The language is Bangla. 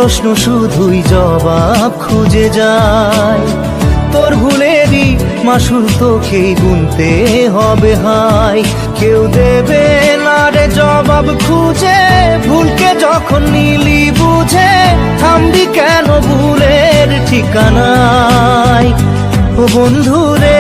প্রশ্ন শুধুই জবাব খুঁজে যায়। তোর ভুলেরই মাসুল তোকেই গুনতে হবে হাই। কেউ দেবে না রে জবাব খুঁজে, ভুলকে যখন নিলি বুঝে থামবি কেন ভুলের ঠিকানায়। ও বন্ধু রে